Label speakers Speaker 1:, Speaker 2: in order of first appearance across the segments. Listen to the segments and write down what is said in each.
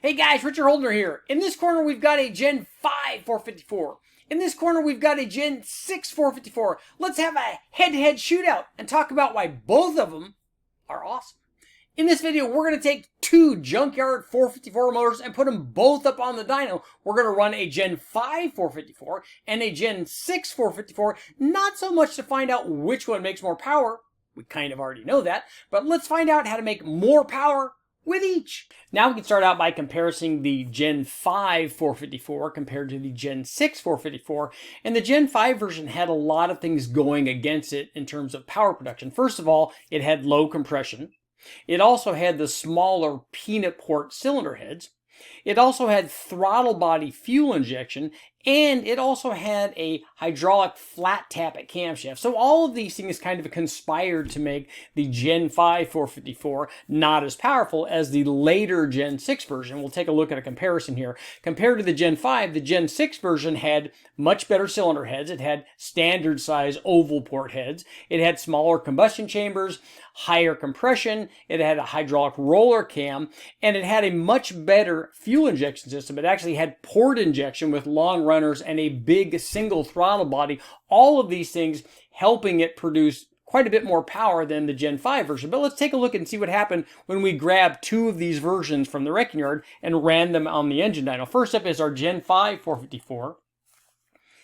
Speaker 1: Hey guys, Richard Holdner here. In this corner we've got a Gen 5 454. In this corner we've got a Gen 6 454. Let's have a head-to-head shootout and talk about why both of them are awesome. In this video we're going to take two Junkyard 454 motors and put them both up on the dyno. We're going to run a Gen 5 454 and a Gen 6 454, not so much to find out which one makes more power. We kind of already know that, but let's find out how to make more power with each. Now we can start out by comparing the Gen 5 454 compared to the Gen 6 454. And the Gen 5 version had a lot of things going against it in terms of power production. First of all, it had low compression. It also had the smaller peanut port cylinder heads. It also had throttle body fuel injection, and it also had a hydraulic flat tappet camshaft. So all of these things kind of conspired to make the Gen 5 454 not as powerful as the later Gen 6 version. We'll take a look at a comparison here. Compared to the Gen 5, the Gen 6 version had much better cylinder heads. It had standard size oval port heads. It had smaller combustion chambers, higher compression. It had a hydraulic roller cam, and it had a much better fuel injection system. It actually had port injection with long runners and a big single throttle body. All of these things helping it produce quite a bit more power than the Gen 5 version. But let's take a look and see what happened when we grabbed two of these versions from the wrecking yard and ran them on the engine dyno. First up is our Gen 5 454.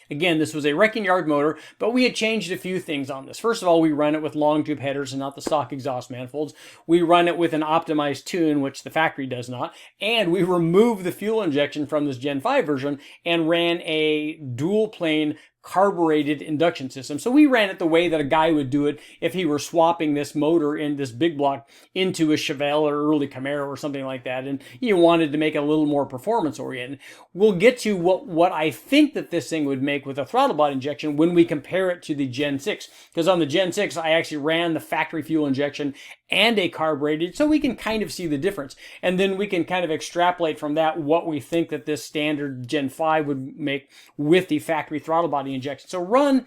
Speaker 1: Again, this was a wrecking yard motor, but we had changed a few things on this. First of all, we run it with long tube headers and not the stock exhaust manifolds. We run it with an optimized tune, which the factory does not. And we removed the fuel injection from this Gen 5 version and ran a dual plane carbureted induction system. So we ran it the way that a guy would do it if he were swapping this motor in this big block into a Chevelle or early Camaro or something like that, and you wanted to make it a little more performance oriented. We'll get to what I think that this thing would make with a throttle body injection when we compare it to the Gen 6, because on the Gen 6 I actually ran the factory fuel injection and a carbureted, so we can kind of see the difference, and then we can kind of extrapolate from that what we think that this standard Gen 5 would make with the factory throttle body injection. So run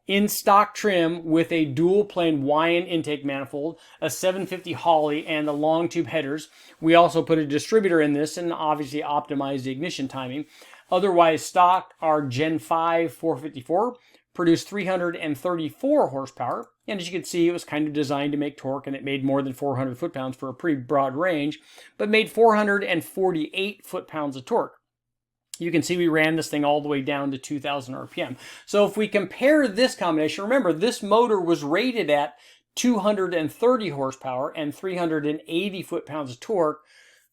Speaker 1: in stock trim with a dual plane Wyand intake manifold, a 750 Holley, and the long tube headers. We also put a distributor in this and obviously optimize the ignition timing. Otherwise stock, our Gen 5 454 produced 334 horsepower. And as you can see, it was kind of designed to make torque, and it made more than 400 foot-pounds for a pretty broad range, but made 448 foot-pounds of torque. You can see we ran this thing all the way down to 2,000 RPM. So if we compare this combination, remember this motor was rated at 230 horsepower and 380 foot-pounds of torque.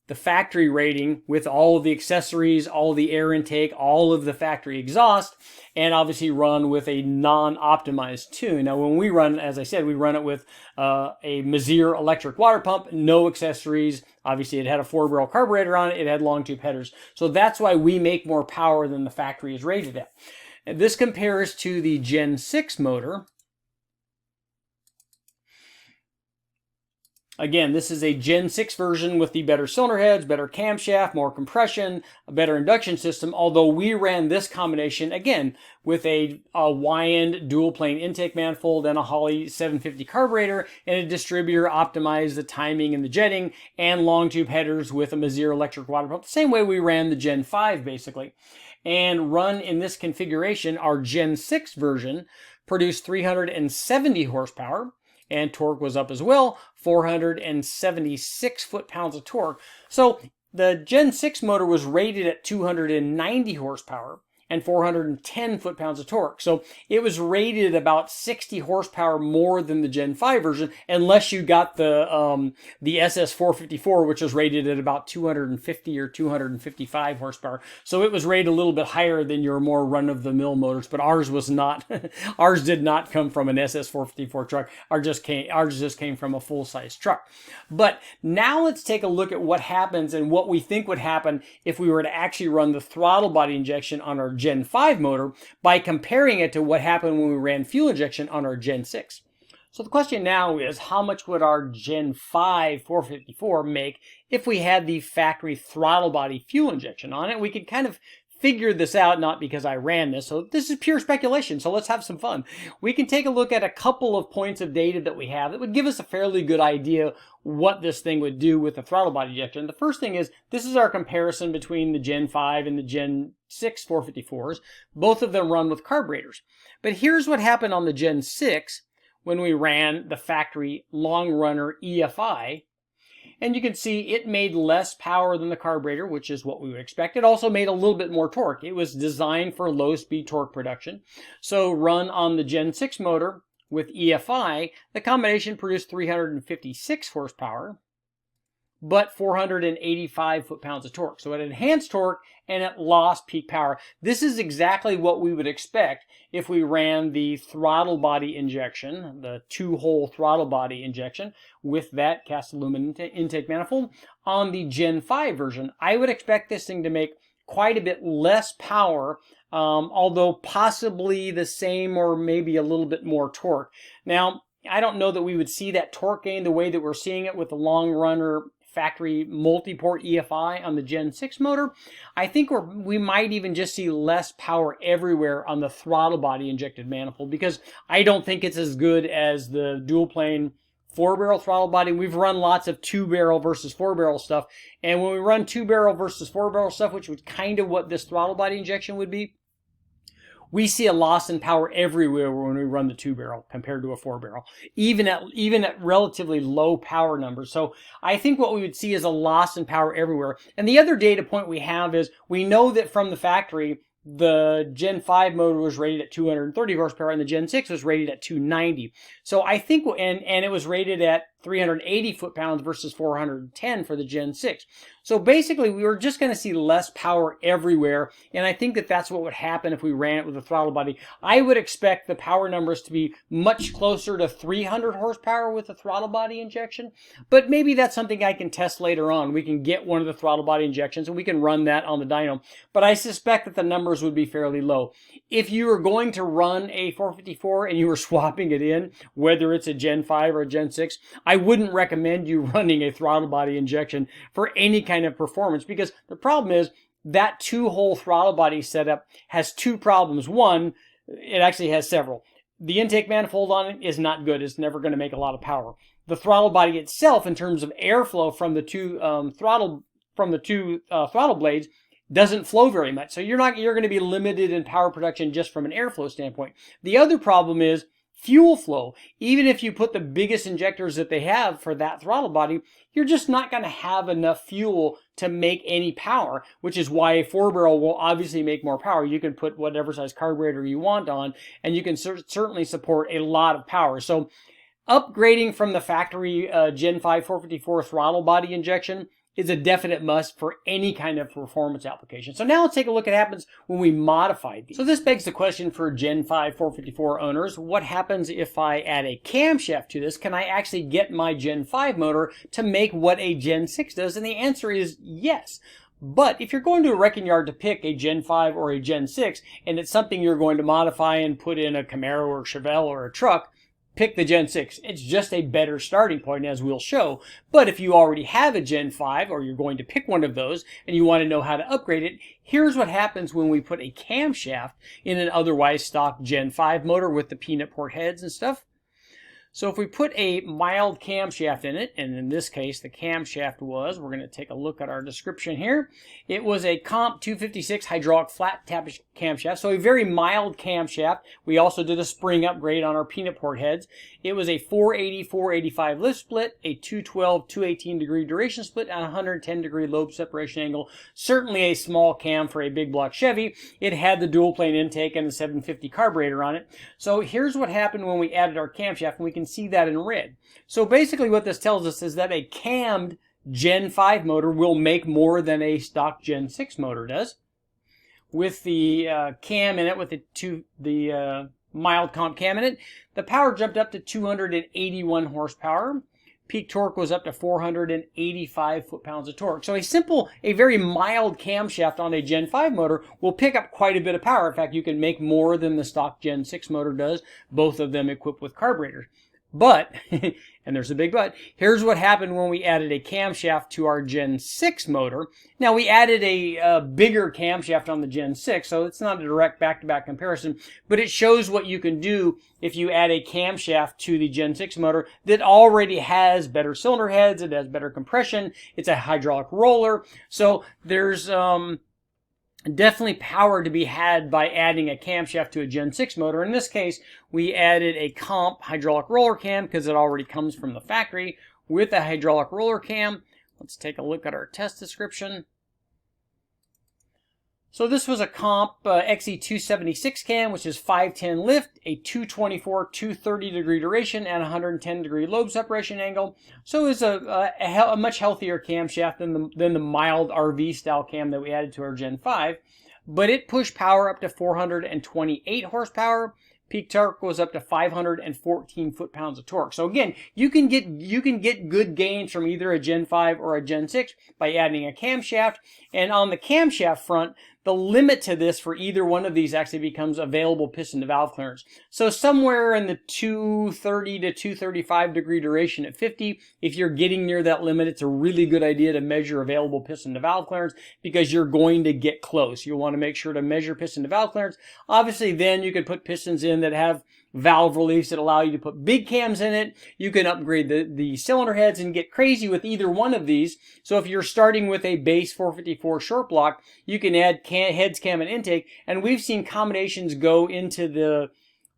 Speaker 1: The factory rating with all of the accessories, all the air intake, all of the factory exhaust, and obviously run with a non-optimized tune. Now when we run, as I said, we run it with a Mazir electric water pump, no accessories. Obviously it had a 4-barrel carburetor on it, it had long tube headers. So that's why we make more power than the factory is rated at. And this compares to the Gen 6 motor. Again, this is a Gen 6 version with the better cylinder heads, better camshaft, more compression, a better induction system, although we ran this combination, again, with a Wyand dual plane intake manifold and a Holley 750 carburetor and a distributor optimized the timing and the jetting, and long tube headers with a Mazir electric water pump, the same way we ran the Gen 5 basically. And run in this configuration, our Gen 6 version produced 370 horsepower, and torque was up as well, 476 foot-pounds of torque. So the Gen 6 motor was rated at 290 horsepower and 410 foot-pounds of torque. So it was rated about 60 horsepower more than the Gen 5 version, unless you got the SS 454, which was rated at about 250 or 255 horsepower. So it was rated a little bit higher than your more run-of-the-mill motors, but ours was not. Ours did not come from an SS 454 truck. Ours just came from a full-size truck. But now let's take a look at what happens and what we think would happen if we were to actually run the throttle body injection on our Gen 5 motor by comparing it to what happened when we ran fuel injection on our Gen 6. So the question now is, how much would our Gen 5 454 make if we had the factory throttle body fuel injection on it? We could kind of figured this out, not because I ran this, so this is pure speculation, so let's have some fun. We can take a look at a couple of points of data that we have that would give us a fairly good idea what this thing would do with the throttle body injection. The first thing is, this is our comparison between the Gen 5 and the Gen 6 454s. Both of them run with carburetors. But here's what happened on the Gen 6 when we ran the factory long runner EFI. And you can see it made less power than the carburetor, which is what we would expect. It also made a little bit more torque. It was designed for low-speed torque production. So run on the Gen 6 motor with EFI, the combination produced 356 horsepower, but 485 foot-pounds of torque. So it enhanced torque and it lost peak power. This is exactly what we would expect if we ran the throttle body injection, the two-hole throttle body injection with that cast aluminum intake manifold on the Gen 5 version. I would expect this thing to make quite a bit less power, although possibly the same or maybe a little bit more torque. Now, I don't know that we would see that torque gain the way that we're seeing it with the long runner factory multi-port EFI on the Gen 6 motor. I think we might even just see less power everywhere on the throttle body injected manifold, because I don't think it's as good as the dual plane 4-barrel throttle body. We've run lots of 2-barrel versus 4-barrel stuff, and when we run 2-barrel versus 4-barrel stuff, which was kind of what this throttle body injection would be, we see a loss in power everywhere when we run the 2-barrel compared to a 4-barrel, even at relatively low power numbers. So I think what we would see is a loss in power everywhere. And the other data point we have is we know that from the factory, the Gen 5 motor was rated at 230 horsepower and the Gen 6 was rated at 290. So I think, and it was rated at 380 foot-pounds versus 410 for the Gen 6. So basically, we were just going to see less power everywhere, and I think that that's what would happen if we ran it with a throttle body. I would expect the power numbers to be much closer to 300 horsepower with the throttle body injection, but maybe that's something I can test later on. We can get one of the throttle body injections, and we can run that on the dyno, but I suspect that the numbers would be fairly low. If you were going to run a 454 and you were swapping it in, whether it's a Gen 5 or a Gen 6, I wouldn't recommend you running a throttle body injection for any kind of performance, because the problem is that two-hole throttle body setup has two problems. One, it actually has several. The intake manifold on it is not good. It's never going to make a lot of power. The throttle body itself, in terms of airflow from the two throttle blades, doesn't flow very much. So you're going to be limited in power production just from an airflow standpoint. The other problem is fuel flow. Even if you put the biggest injectors that they have for that throttle body, you're just not going to have enough fuel to make any power, which is why a 4-barrel will obviously make more power. You can put whatever size carburetor you want on, and you can certainly support a lot of power. So upgrading from the factory Gen 5 454 throttle body injection is a definite must for any kind of performance application. So now let's take a look at what happens when we modify these. So this begs the question for Gen 5 454 owners, what happens if I add a camshaft to this? Can I actually get my Gen 5 motor to make what a Gen 6 does? And the answer is yes. But if you're going to a wrecking yard to pick a Gen 5 or a Gen 6, and it's something you're going to modify and put in a Camaro or Chevelle or a truck, pick the Gen 6. It's just a better starting point, as we'll show. But if you already have a Gen 5, or you're going to pick one of those, and you want to know how to upgrade it, here's what happens when we put a camshaft in an otherwise stock Gen 5 motor with the peanut port heads and stuff. So if we put a mild camshaft in it, and in this case the camshaft was, we're going to take a look at our description here, it was a Comp 256 hydraulic flat tap camshaft, so a very mild camshaft. We also did a spring upgrade on our peanut port heads. It was a 480-485 lift split, a 212-218 degree duration split, and a 110 degree lobe separation angle. Certainly a small cam for a big block Chevy. It had the dual plane intake and the 750 carburetor on it. So here's what happened when we added our camshaft, and we can see that in red. So basically what this tells us is that a cammed Gen 5 motor will make more than a stock Gen 6 motor does. With the cam in it, with the mild comp cam in it, the power jumped up to 281 horsepower. Peak torque was up to 485 foot-pounds of torque. So a very mild camshaft on a Gen 5 motor will pick up quite a bit of power. In fact, you can make more than the stock Gen 6 motor does, both of them equipped with carburetors. But, and there's a big but, here's what happened when we added a camshaft to our Gen 6 motor. Now, we added a bigger camshaft on the Gen 6, so it's not a direct back-to-back comparison, but it shows what you can do if you add a camshaft to the Gen 6 motor that already has better cylinder heads, it has better compression, it's a hydraulic roller, so there's definitely power to be had by adding a camshaft to a Gen 6 motor. In this case, we added a comp hydraulic roller cam because it already comes from the factory with a hydraulic roller cam. Let's take a look at our test description. So this was a comp XE276 cam, which is 510 lift, a 224, 230 degree duration, and 110 degree lobe separation angle. So it's a much healthier camshaft than the mild RV style cam that we added to our Gen 5. But it pushed power up to 428 horsepower. Peak torque goes up to 514 foot-pounds of torque. So again, you can get good gains from either a Gen 5 or a Gen 6 by adding a camshaft. And on the camshaft front, the limit to this for either one of these actually becomes available piston to valve clearance. So somewhere in the 230 to 235 degree duration at 50, if you're getting near that limit, it's a really good idea to measure available piston to valve clearance because you're going to get close. You'll want to make sure to measure piston to valve clearance. Obviously, then you could put pistons in that have valve reliefs that allow you to put big cams in it. You can upgrade the cylinder heads and get crazy with either one of these. So if you're starting with a base 454 short block, you can add heads, cam, and intake. And we've seen combinations go into the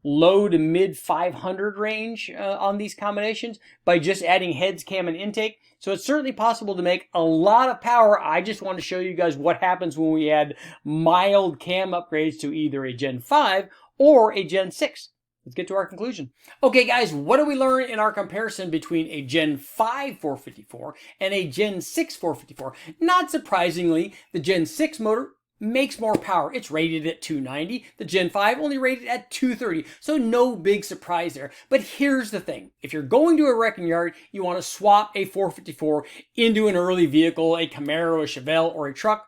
Speaker 1: low to mid 500 range on these combinations by just adding heads, cam, and intake. So it's certainly possible to make a lot of power. I just want to show you guys what happens when we add mild cam upgrades to either a Gen 5 or a Gen 6. Let's get to our conclusion. Okay, guys, what do we learn in our comparison between a Gen 5 454 and a Gen 6 454? Not surprisingly, the Gen 6 motor makes more power. It's rated at 290. The Gen 5 only rated at 230. So no big surprise there. But here's the thing. If you're going to a wrecking yard, you want to swap a 454 into an early vehicle, a Camaro, a Chevelle, or a truck,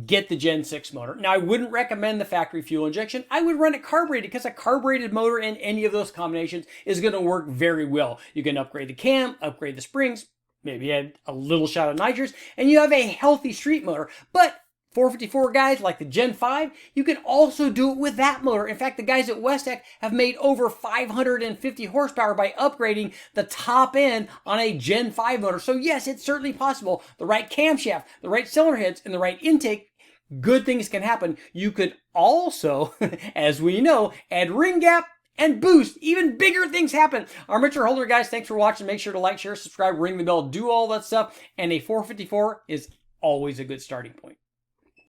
Speaker 1: get the Gen 6 motor. Now, I wouldn't recommend the factory fuel injection. I would run it carbureted because a carbureted motor in any of those combinations is going to work very well. You can upgrade the cam, upgrade the springs, maybe add a little shot of nitrous, and you have a healthy street motor. But 454 guys like the Gen 5, you can also do it with that motor. In fact, the guys at Westech have made over 550 horsepower by upgrading the top end on a Gen 5 motor. So yes, it's certainly possible. The right camshaft, the right cylinder heads, and the right intake, good things can happen. You could also, as we know, add ring gap and boost. Even bigger things happen. Armature holder guys, thanks for watching. Make sure to like, share, subscribe, ring the bell, do all that stuff. And a 454 is always a good starting point.